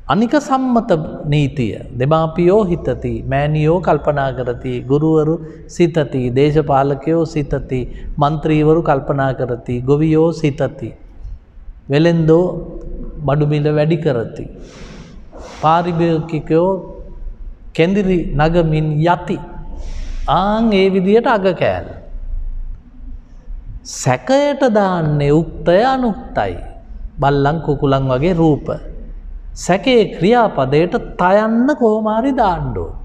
අනික සම්මත නීතිය දෙමාපියෝ හිතති මෑණියෝ කල්පනා කරති ගුරුවරු සිතති දේශපාලකයෝ සිතති මන්ත්‍රීවරු කල්පනා කරති ගොවියෝ සිතති වෙලෙන්දෝ බඩු මිල වැඩි කරති පාරිභෝගිකයෝ කෙඳිරි නගමින් යති ආන් ඒ විදියට අග කෑල්ල සැකයට දාන්නේ උක්තය අනුක්තයි බල්ලන් කුකුලන් වගේ රූප සැකේ ක්‍රියාපදයට තයන්න කොහොම හරි දාන්න ඕන.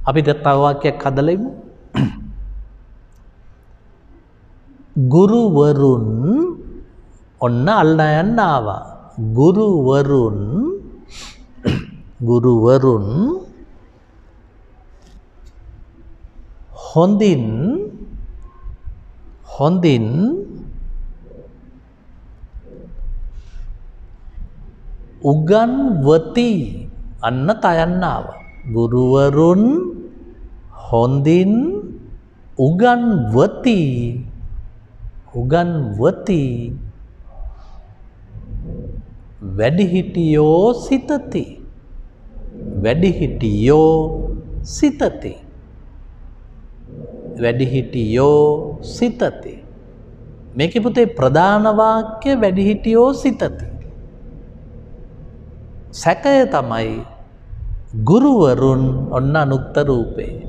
අපි තව වාක්‍යයක් හදලා ඉමු. ගුරුවරුන් ඔන්න අල්ලා යන්න ආවා. ගුරුවරුන් හොඳින් උගන්වති අන්න තයන්න ආවා. ගුරුවරුන් හොඳින් උගන්වති වැඩිහිටියෝ සිතති මේකේ පුතේ ප්‍රධාන වාක්‍ය වැඩිහිටියෝ සිතති සැකය තමයි ගුරුවරුන් ඔන්න අනුක්ත රූපේ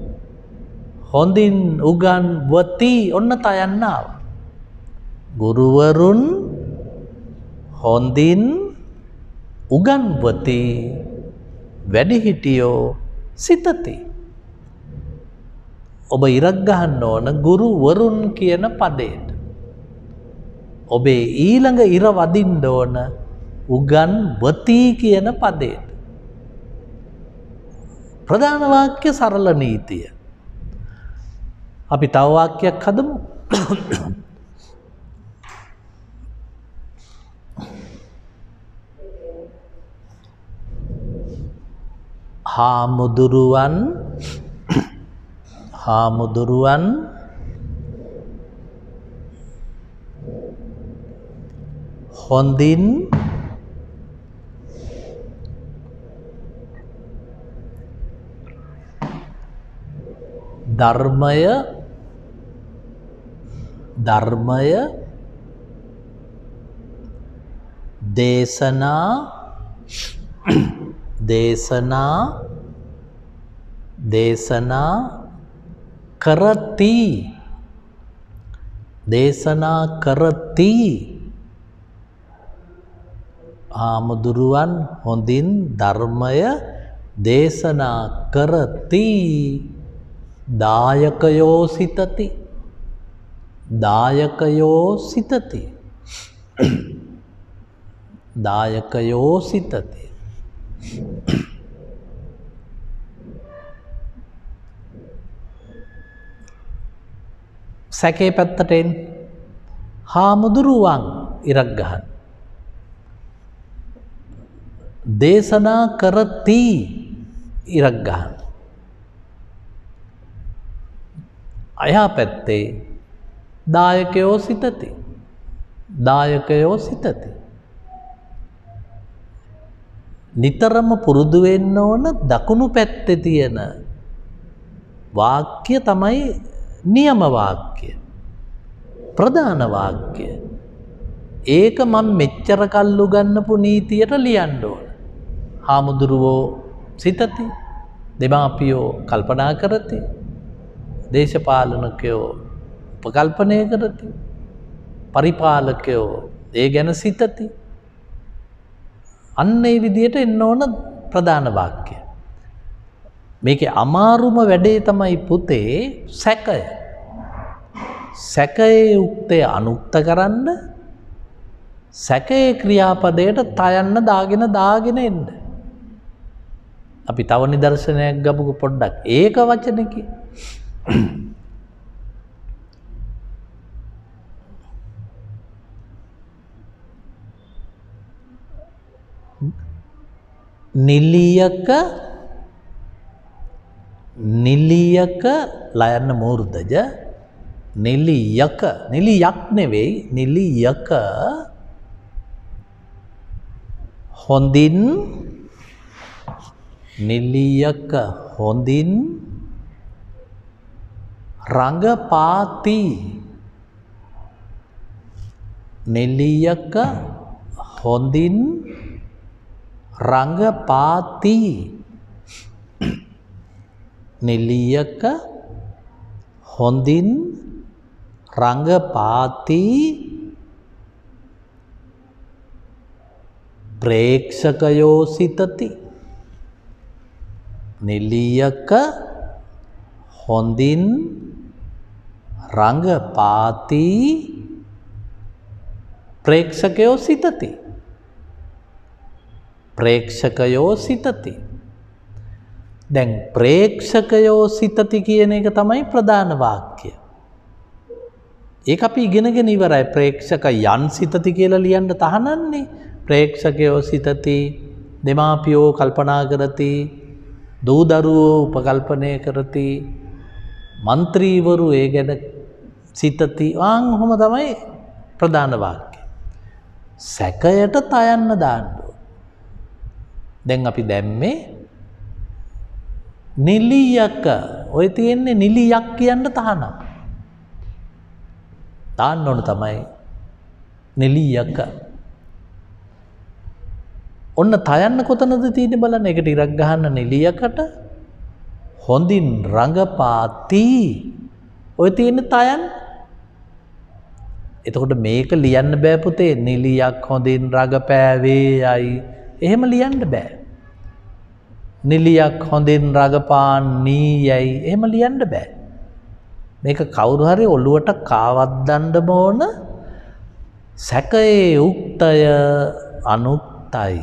හොඳින් උගන්වති ඔන්න තයන්න ආවා. ගුරුවරුන් හොඳින් උගන්වති වැඩිහිටියෝ සිතති. ඔබ ඉරක් ගහන්න ඕන ගුරුවරුන් කියන පදයට. ඔබේ ඊළඟ ඉර වදින්න ඕන උගන්වති කියන පදයට. ප්‍රධාන වාක්‍ය සරල නීතිය. අපි තව වාක්‍යයක් හදමු. හාමුදුරුවන් හොඳින් ධර්මය දේශනා කරති හාමුදුරුවන් හොඳින් ධර්මය දේශනා කරති දායකයෝ සිතති සැකේ පැත්තට එන්න. හාමුදුරුවන් ඉරක් ගහන්න. දේශනා කරති ඉරක් ගහන්න. අයා පැත්තේ දායකයෝ සිතති. නිතරම පුරුදු වෙන්න ඕන දකුණු පැත්තේ තියෙන වාක්‍ය තමයි නියම වාක්‍ය. ප්‍රධාන වාක්‍ය. ඒක මම මෙච්චර කල් උගන්වපු නීතියට ලියන්න ඕන. හාමුදුරුවෝ සිතති. දෙමාපියෝ කල්පනා කරති. දේශපාලනකයෝ උපකල්පනය කරති. පරිපාලකයෝ ඒ ගැන සිතති. අන්න ඒ විදියට එන්න ඕන ප්‍රධාන වාක්‍ය. මේකේ අමාරුම වැඩේ තමයි පුතේ සැකය. සැකයේ යුක්තය අනුක්ත කරන්න, සැකයේ ක්‍රියාපදයට තයන්න දාගෙන එන්න. අපි තව නිදර්ශනයක් ගමුකෝ පොඩ්ඩක්. ඒක වචනකි. නිලියක ලයන්න මූර්ධජ නිලියක් නෙවෙයි නිලියක හොඳින් රඟපාති. නිලියක හොඳින් රඟපාති. නිලියක හොඳින් රඟපාති. ප්‍රේක්ෂකයෝ සිතති. නිලියක හොඳින් රඟපාති. ප්‍රේක්ෂකයෝ සිතති. ප්‍රේක්ෂකයෝ සිතති. දැන් ප්‍රේක්ෂකයෝ සිතති කියන එක තමයි ප්‍රධාන වාක්‍ය. ඒක අපි ඉගෙනගෙන ඉවරයි. ප්‍රේක්ෂකයන් සිතති කියලා ලියන්න තහනන්නේ. ප්‍රේක්ෂකයෝ සිතති, දෙමාපියෝ කල්පනා කරති, දූ දරුවෝ උපකල්පනය කරති, මන්ත්‍රීවරු ඒ ගැන සිතති. ඔහොම තමයි ප්‍රධාන වාක්‍ය. සැකයට තයන්න දාන්න. දැන් අපි දැම්මේ නිලියක. ඔය තියෙන්නේ නිලියක් කියන්න තහනම්. දාන්න ඕන තමයි නිලියක. ඔන්න තයන්න කොතනද තියෙන්නේ බලන්න. ඒකට ඉරක් ගහන්න නිලියකට. හොඳින් රඟපාති. ඔය තියෙන්නේ තයන්න. එතකොට මේක ලියන්න බෑ පුතේ. නිලියක් හොඳින් රඟපෑවේ යයි. එහෙම ලියන්න බෑ. නිලියක් හොඳින් රඟපාන්නේ යයි. එහෙම ලියන්න බෑ. මේක කවුරු හරි ඔළුවට කාවද්දන්න ඕන. සැකයේ උක්තය අනුක්තයි.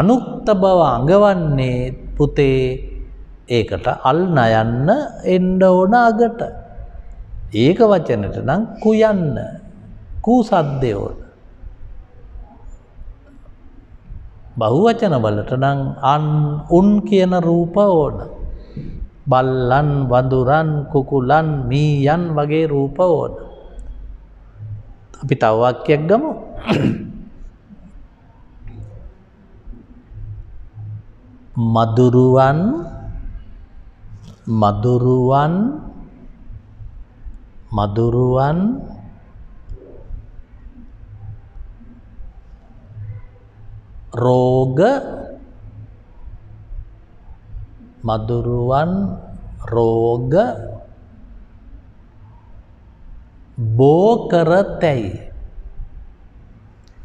අනුක්ත බව අඟවන්නේ පුතේ ඒකට අල් නයන්න එන්න ඕන අගට. ඒක වචනට නම් කුයන්න කූ සද්දය ඕන. බහුවචන වලට නම් උන් කියන රූප ඕන. බල්ලන්, වඳුරන්, කුකුලන්, මීයන් වගේ රූප ඕන. අපි තව වාක්‍යයක් ගමු. මදුරුවන් රෝග බෝ කරතැයි.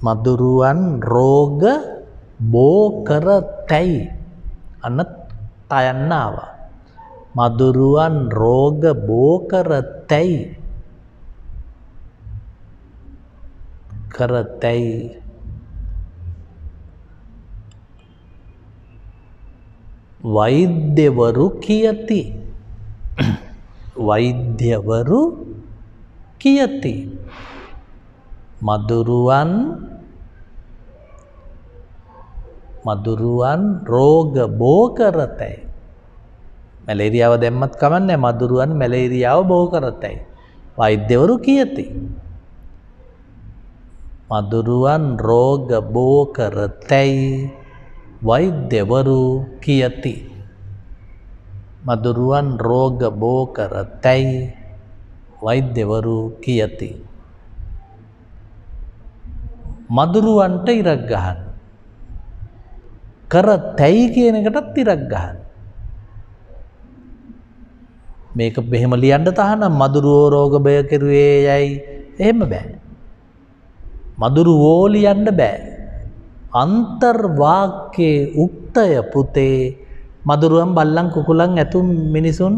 මදුරුවන් රෝග බෝ කරතැයි. අන්න තයන්න ආවා. මදුරුවන් රෝග බෝ කරතැයි. වෛද්‍යවරු කියති. වෛද්‍යවරු කියති. මදුරුවන් රෝග බෝ කරතැයි. මැලේරියාව දැම්මත් කමන්නේ. මදුරුවන් මැලේරියාව බෝ කරතැයි. වෛද්‍යවරු කියති. මදුරුවන් රෝග බෝ කරතැයි. වෛද්‍යවරු කියති. මදුරුවන් රෝග බෝ කරතැයි. වෛද්‍යවරු කියති. මදුරුවන්ට ඉරක් ගහන්න. කරතැයි කියන එකටත් ඉරක් ගහන්න. මේක මෙහෙම ලියන්න තහනම් මදුරුවෝ රෝග බය කෙරුවේ යයි එහෙම බෑ. මදුරුවෝ ලියන්න බෑ. අන්තර්වාක්‍යයේ උක්තය පුතේ මදුරුවන් බල්ලන් කුකුලන් ඇතුම් මිනිසුන්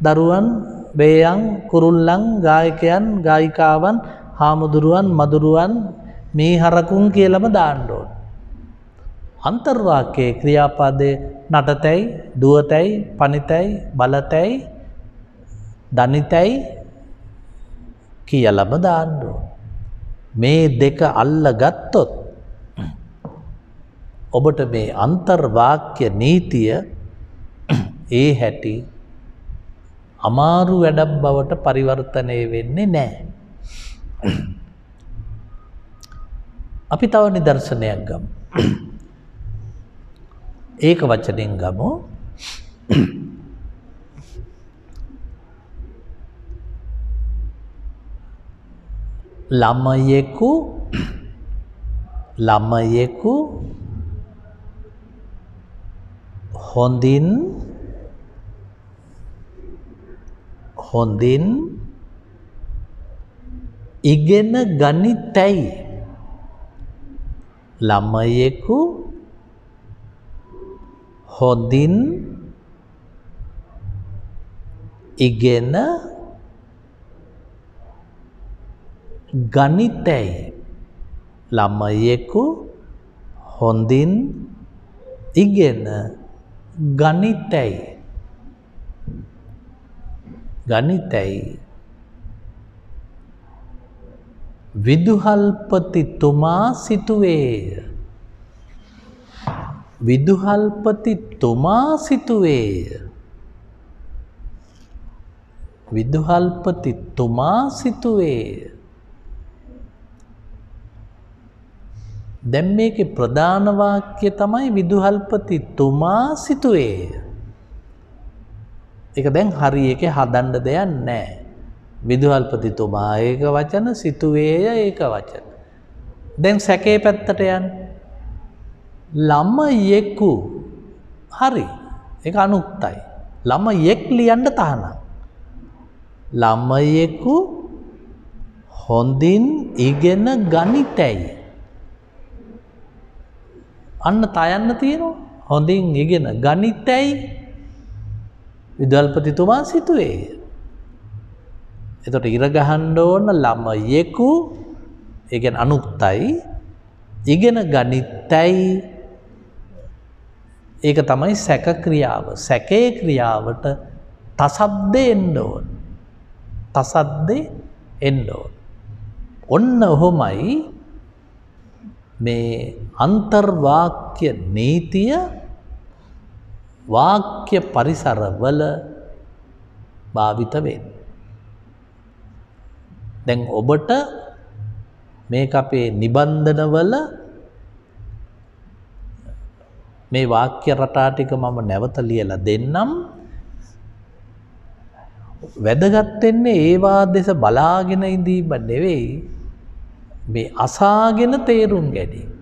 දරුවන් බේයන් කුරුල්ලන් ගායකයන් ගායිකාවන් හාමුදුරුවන් මදුරුවන් මේ හරකුන් කියලම දාන්න ඕන. අන්තර්වාක්‍යයේ ක්‍රියාපදේ නටතැයි දුවතැයි පනිතැයි බලතැයි දනිතැයි කියලම දාන්න ඕන. මේ දෙක අල්ල ගත්තොත් ඔබට මේ අන්තර්වාක්‍ය නීතිය ඒ හැටි අමාරු වැඩක් බවට පරිවර්තනය වෙන්නේ නැහැ. අපි තව නිදර්ශනයක් ගමු. ඒක වචනෙන් ගමු. ළමයෙකු හොඳින් ඉගෙන ගනිතැයි. ළමයෙකු හොඳින් ඉගෙන ගනිතැයි. ළමයෙකු හොඳින් ඉගෙන ගනිතැයි. විදුහල්පතිතුමා සිතුවේය. විදුහල්පතිතුමා සිතුවේය. දැන් මේකේ ප්‍රධාන වාක්‍ය තමයි විදුහල්පතිතුමා සිතුවේය. ඒක දැන් හරි එකේ හදන්න දෙයක් නැහැ. විදුහල්පතිතුමා ඒක වචන, සිතුවේය ඒක වචන. දැන් සැකේ පැත්තට යන්න. ළමයෙකු හරි ඒක අනුක්තයි. ළමයෙක් ලියන්න තහනම්. ළමයෙකු හොඳින් ඉගෙන ගනිතැයි. අන්න තයන්න තියෙනවා. හොඳින් ඉගෙන ගනිතැයි විදුහල්පතිතුමා සිතුවේය. එතකොට ඉර ගහන්න ඕන ළමයෙකු ඒ කියන්නේ අනුක්තයි ඉගෙන ගනිතැයි ඒක තමයි සැක ක්‍රියාව. සැකේ ක්‍රියාවට තසද්දේ එන්න ඕන. ඔන්න ඔහොමයි මේ අන්තර්වාක්‍ය නීතිය වාක්‍ය පරිසරවල භාවිත වෙන්නේ. දැන් ඔබට මේක අපේ නිබන්ධනවල මේ වාක්‍ය රටා ටික මම නැවත ලියලා දෙන්නම්. වැදගත් වෙන්නේ ඒවා දෙස බලාගෙන ඉඳීම නෙවෙයි මේ අසාගෙන තේරුම් ගැනීම.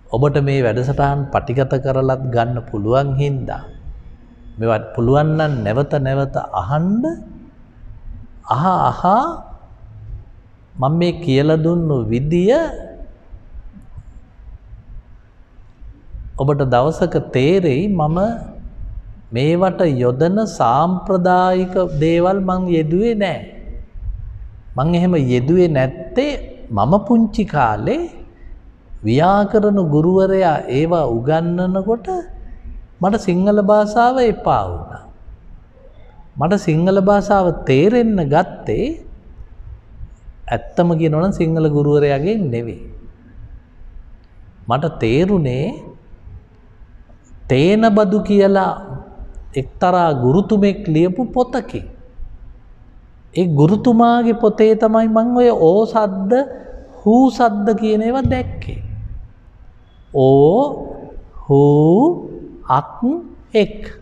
ඔබට මේ වැඩසටහන් පටිගත කරලත් ගන්න පුළුවන් හින්දා මේවත් පුළුවන් නම් නැවත නැවත අහන්න. අහා මම මේ කියලා දුන්නු විදිය ඔබට දවසක තේරෙයි මම මේවට යොදන සාම්ප්‍රදායික දේවල් මං යෙදුවේ නැහැ. මං එහෙම යෙදුවේ නැත්තේ මම පුංචි කාලේ ව්‍යාකරණ ගුරුවරයා ඒවා උගන්වනකොට මට සිංහල භාෂාව එපා වුණා. මට සිංහල භාෂාව තේරෙන්න ගත්තේ ඇත්තම කියනවා නම් සිංහල ගුරුවරයාගෙන් නෙවෙයි. මට තේරුනේ තේන බදු කියලා එක්තරා ගුරුතුමෙක් ලියපු පොතකින්. ඒ ගුරුතුමාගේ පොතේ තමයි මම ඔය ඕ සද්ද හූ සද්ද කියන ඒවා දැක්කේ. ඕ හූ අක් එක්.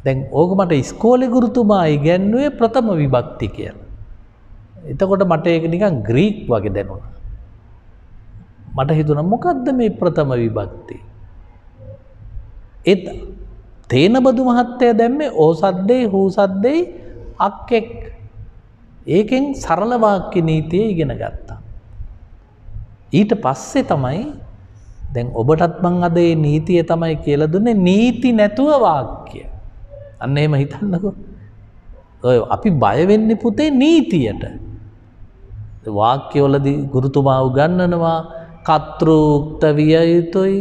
දැන් ඕක මට ඉස්කෝලේ ගුරුතුමා ඉගැන්වුවේ ප්‍රථම විභක්ති කියලා. එතකොට මට ඒක නිකන් ග්‍රීක් වගේ දැනුණා. මට හිතුණා මොකද්ද මේ ප්‍රථම විභක්ති? තේන බදු මහත්තයා දැම්මේ ඕසද්දේ හූසද්දේ අක්කෙක්. ඒකෙන් සරල වාක්‍ය නීතිය ඉගෙන ගත්තා. ඊට පස්සේ තමයි දැන් ඔබටත් මං අද මේ නීතිය තමයි කියලා දුන්නේ නීති නැතුව වාක්‍ය. අන්න එහෙම හිතන්නකෝ. ඔය අපි බය වෙන්නේ පුතේ නීතියට. වාක්‍යවලදී ගුරුතුමා උගන්වනවා කර්තෘක්ත විය යුතුයි,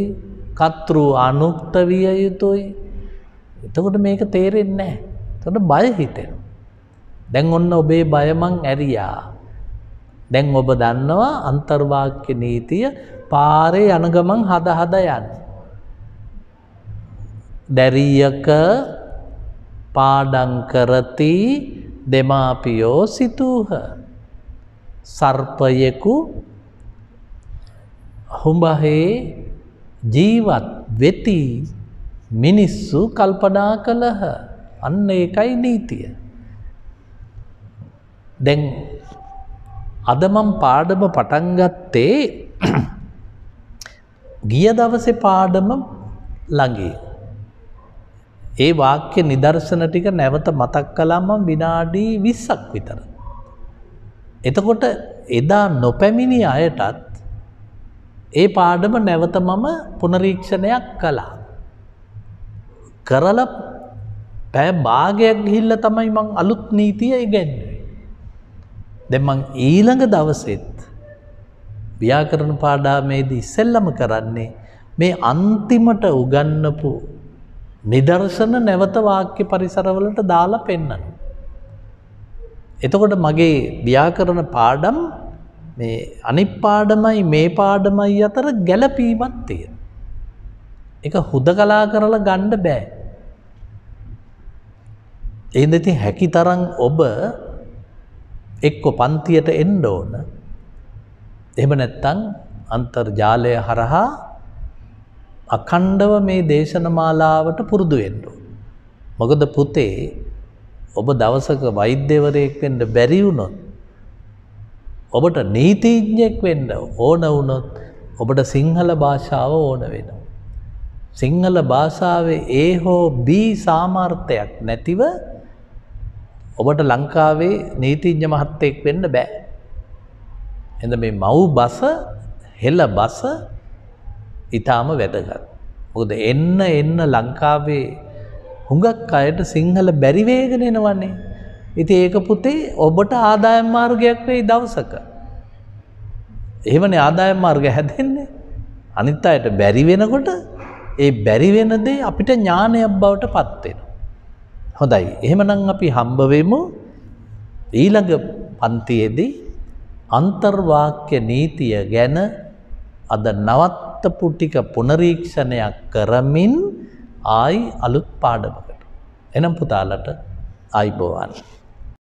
කර්තෘ අනුක්ත විය යුතුයි. එතකොට මේක තේරෙන්නේ නැහැ. එතකොට බය හිතෙනවා. දැන් ඔන්න ඔබේ බය මං ඇරියා. දැන් ඔබ දන්නවා අන්තර්වාක්‍ය නීතිය පාරේ යන ගමන් හද යන්න. දැරියක පාඩම් කරති දෙමාපියෝ සිතූහ. සර්පයෙකු හුඹහේ ජීවත් වෙති මිනිස්සු කල්පනා කළහ. අන්න ඒකයි නීතිය. දැන් අද මම පාඩම පටන් ගත්තේ ගිය දවසේ පාඩම ළඟේ. ඒ වාක්‍ය නිදර්ශන ටික නැවත මතක් කළාම විනාඩි 20ක් විතර. එතකොට එදා නොපැමිණි අයටත් ඒ පාඩම නැවත මම පුනරීක්ෂණයක් කළා. කරලා පැය භාගයක් ගිහිල්ලා තමයි මං අලුත් නීතිය ඉගෙනුවේ. දැන් මං ඊළඟ දවසෙත් ව්‍යාකරණ පාඩමේදී ඉස්සෙල්ලම කරන්නේ මේ අන්තිමට උගන්වපු නිදර්ශන නැවත වාක්‍ය පරිසරවලට දාලා පෙන්නනවා. එතකොට මගේ ව්‍යාකරණ පාඩම් මේ අනිත් පාඩමයි මේ පාඩමයි අතර ගැළපීමක් තියෙනවා. ඒක හුදකලා කරලා ගන්න බෑ. එහෙනම් ඉතින් හැකිතරම් ඔබ එක්ක පන්තියට එන්න ඕන. එහෙම නැත්නම් අන්තර්ජාලය හරහා අඛණ්ඩව මේ දේශනමාලාවට පුරුදු වෙන්න ඕන. මොකද පුතේ ඔබ දවසක වෛද්‍යවරයෙක් වෙන්න බැරි වුණොත් ඔබට නීතිඥයෙක් වෙන්න ඕන වුණොත් ඔබට සිංහල භාෂාව ඕන වෙනවා. සිංහල භාෂාවේ A හෝ B සාමර්ථයක් නැතිව ඔබට ලංකාවේ නීතිඥ මහත්තයෙක් වෙන්න බෑ. එහෙනම් මේ මව් බස හෙළ බස ඊටාම වැදගත්. මොකද එන්න ලංකාවේ හුඟක් අයට සිංහල බැරි වේගෙන එනවනේ. ඉතින් ඒක පුතේ ඔබට ආදායම් මාර්ගයක් වෙයි දවසක. එහෙමනේ ආදායම් මාර්ගය හැදෙන්නේ. අනිත් අයට බැරි වෙනකොට ඒ බැරි වෙන දේ අපිට ඥානයක් බවට පත් වෙනවා. හොඳයි. එහෙමනම් අපි හම්බ වෙමු ඊළඟ පන්තියේදී අන්තර්වාක්‍ය නීතිය ගැන අද නවත්තපු ටික පුනරීක්ෂණයක් කරමින් ආයි අලුත් පාඩමකට. එනම් පුතාලට ආයිබෝවන්.